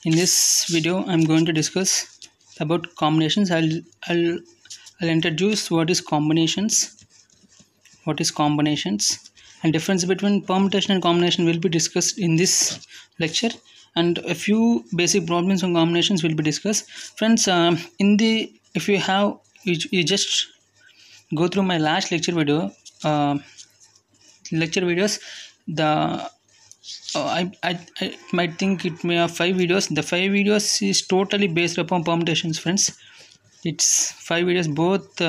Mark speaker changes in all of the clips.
Speaker 1: In this video, I'm going to discuss about combinations. I'll introduce what is combinations, and difference between permutation and combination will be discussed in this lecture, and a few basic problems on combinations will be discussed. Friends, if you have you just go through my last lecture videos. The I might think it may have 5 videos. The 5 videos is totally based upon permutations, friends. It's 5 videos. Both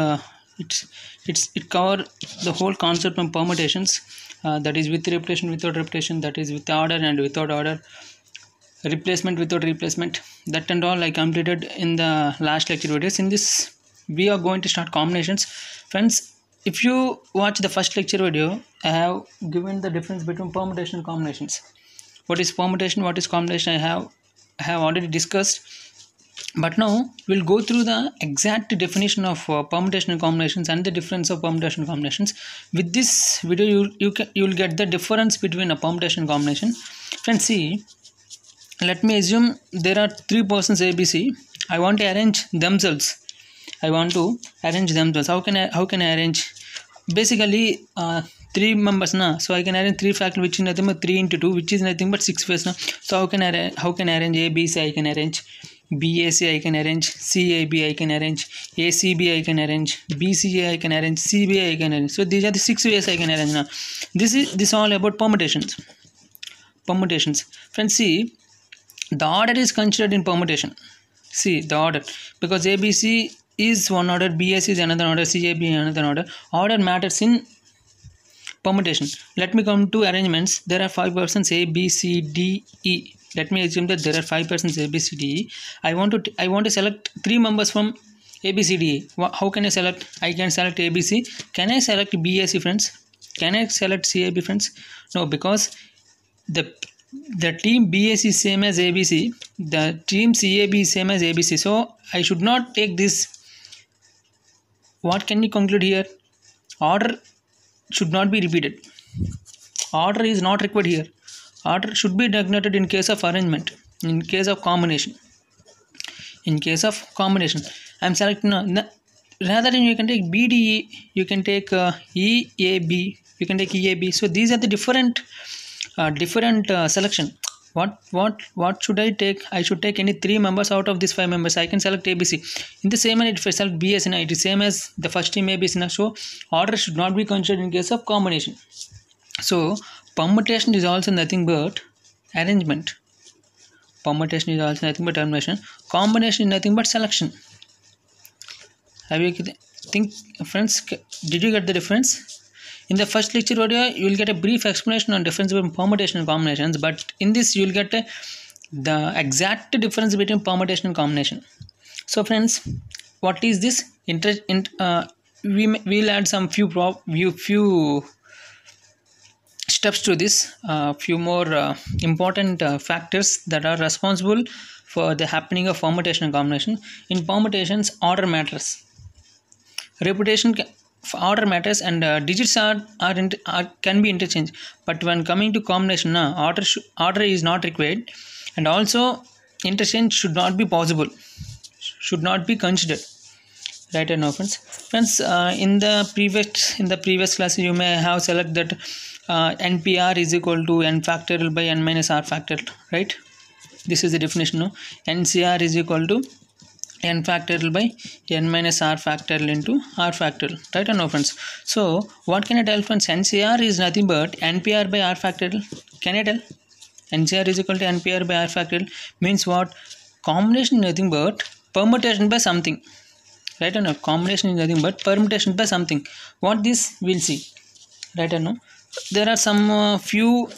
Speaker 1: it cover the whole concept of permutations. That is with repetition, without repetition. That is with order and without order. Replacement without replacement. That and all I completed in the last lecture videos. In this, we are going to start combinations, friends. If you watch the first lecture video, I have given the difference between permutation and combinations. What is permutation, what is combination, I have already discussed. But now we'll go through the exact definition of permutation and combinations and the difference of permutation and combinations. With this video, you'll get the difference between a permutation and combination. Friends, see, let me assume there are 3 persons ABC. I want to arrange themselves. How can I arrange? Basically, 3 members na, so I can arrange 3 factors, which is nothing but 3 into 2, which is nothing but 6 ways na. So how can I arrange ABC? I can arrange BAC, I can arrange CAB, I can arrange ACB, I can arrange BCA, I can arrange CBA, I can arrange. So these are the 6 ways I can arrange now. This all about permutations. Friends, see, the order is considered in permutation. See the order, because ABC is one order, BS is another order, CAB another order. Order matters in permutation. Let me come to arrangements. There are 5 persons A, B, C, D, E. Let me assume that there are 5 persons A, B, C, D, E. I want to select 3 members from A, B, C, D, E. How can I select? I can select ABC. Can I select BAC, friends? Can I select CAB, friends? No, because the team BAC is same as ABC. The team CAB is same as ABC. So I should not take this. What can you conclude here? Order should not be repeated. Order is not required here. Order should be denoted in case of arrangement. In case of combination. I'm selecting rather than you can take BDE, you can take EAB, you can take EAB. So these are the different selection. What should I take? I should take any 3 members out of these 5 members. I can select ABC. In the same way, if I select BS, it is same as the first team ABC. So order should not be considered in case of combination. So permutation is also nothing but arrangement. Permutation is also nothing but termination. Combination is nothing but selection. Have you think, friends? Did you get the difference? In the first lecture video, you will get a brief explanation on difference between permutation and combinations. But in this, you will get the exact difference between permutation and combination. So, friends, what is this? We'll add some few steps to this. Few more important factors that are responsible for the happening of permutation and combination. In permutations, order matters. Repetition. Order matters, and digits can be interchanged. But when coming to combination, order is not required, and also interchange should not be possible, should not be considered. Right or no, friends? Friends, in the previous class, you may have selected that NPR is equal to n factorial by n minus r factorial. Right? This is the definition. No? NCR is equal to n factorial by n minus r factorial into r factorial. Right or no, friends? So what can I tell, friends? NCR is nothing but NPR by r factorial. Can I tell? NCR is equal to NPR by r factorial means what? Combination is nothing but permutation by something. Right or no? Combination is nothing but permutation by something. What this we'll see. Right or no? There are some few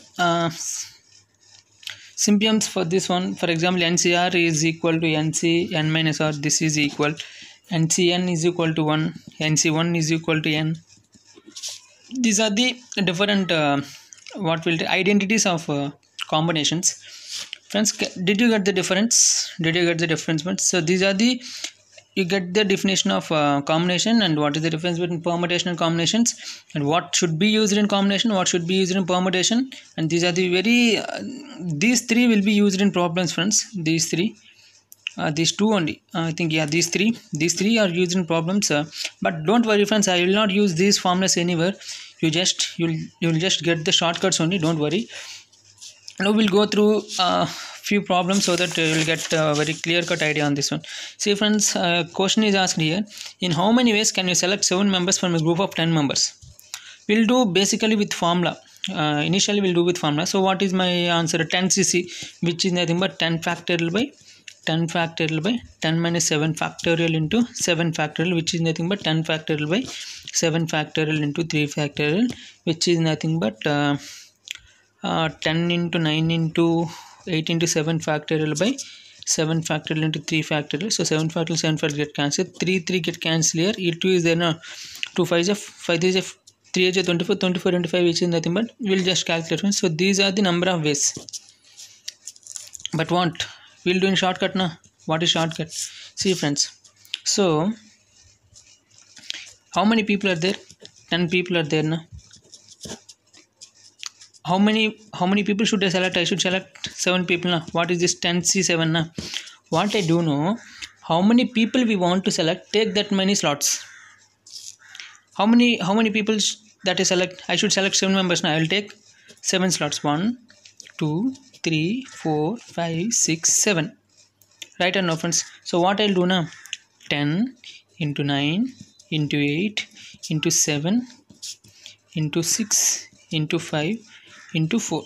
Speaker 1: symptoms for this one. For example, NCR is equal to NC n minus r. This is equal. NCN is equal to 1. NC1 is equal to n. These are the different identities of combinations. Friends, did you get the difference? Friends? So these are the you get the definition of combination and what is the difference between permutation and combinations, and what should be used in combination, what should be used in permutation, and these are the very these three will be used in problems, friends. These three, these two only, I think, yeah, these three are used in problems. But don't worry, friends, I will not use these formulas anywhere. You'll just get the shortcuts only. Don't worry. Now we'll go through few problems so that you will get a very clear-cut idea on this one. See, friends, question is asked here: in how many ways can you select 7 members from a group of 10 members? We'll do basically with formula. Initially we'll do with formula. So what is my answer? 10cc, which is nothing but 10 factorial by 10 factorial by 10 minus 7 factorial into 7 factorial, which is nothing but 10 factorial by 7 factorial into 3 factorial, which is nothing but 10 into 9 into 8 into 7 factorial by 7 factorial into 3 factorial. So 7 factorial get cancelled. 3 get cancelled here. E2 is there now. 2 5 is 5 is 3 is 24, 24 into 5, which is nothing but, we'll just calculate. So these are the number of ways. But what we'll do in shortcut now. What is shortcut? See, friends. So how many people are there? 10 people are there now. How many people should I select? I should select 7 people now. What is this 10c7 now? What I do know, how many people we want to select, take that many slots. How many people that I select? I should select 7 members now. I will take 7 slots. 1 2 3 4 5 6 7. Right or no, friends? So what I'll do now? 10 into 9 into 8 into 7 into 6 into 5 into 4.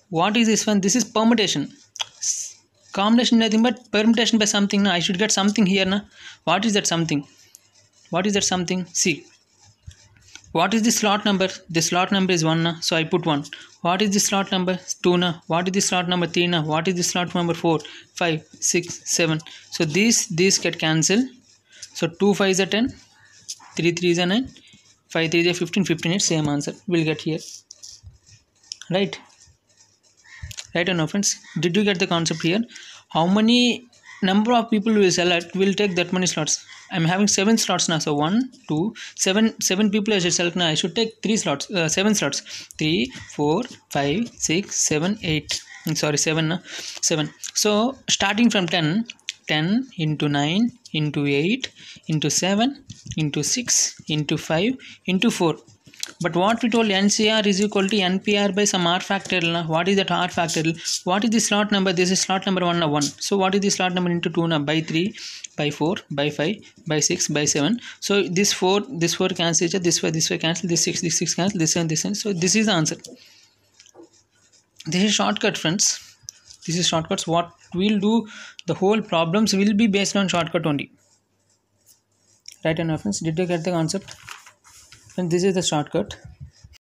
Speaker 1: What is this one? This is permutation. Combination nothing but permutation by something. Now I should get something here now. What is that something? What is that something? See, what is the slot number? The slot number is 1 now, so I put 1. What is the slot number? 2 now. What is the slot number? 3 now. What is the slot number? 4 5 6 7. So these get cancelled. So 2 5 is a 10, 3 3 is a 9, 5 3 is a 15, 15 is same answer we'll get here. Right or no, friends? Did you get the concept here? How many number of people we select will take that many slots. I'm having 7 slots now, so 1 2 7 people I should select now. I should take 7 slots. 3 4 5 6 7 8. Sorry, 7 now. 7. So starting from 10 into 9 into 8 into 7 into 6 into 5 into 4. But what we told, NCR is equal to NPR by some R factorial. What is that R factorial? What is the slot number? This is slot number 1 now, 1. So what is the slot number into 2 now? By 3, by 4, by 5, by 6, by 7. So this 4 cancel each other. This 5 cancel. This 6 cancel. This 7, this 7. So this is the answer. This is shortcut, friends. This is shortcuts. What we'll do, the whole problems will be based on shortcut only. Right, and friends, did you get the concept? And this is the shortcut.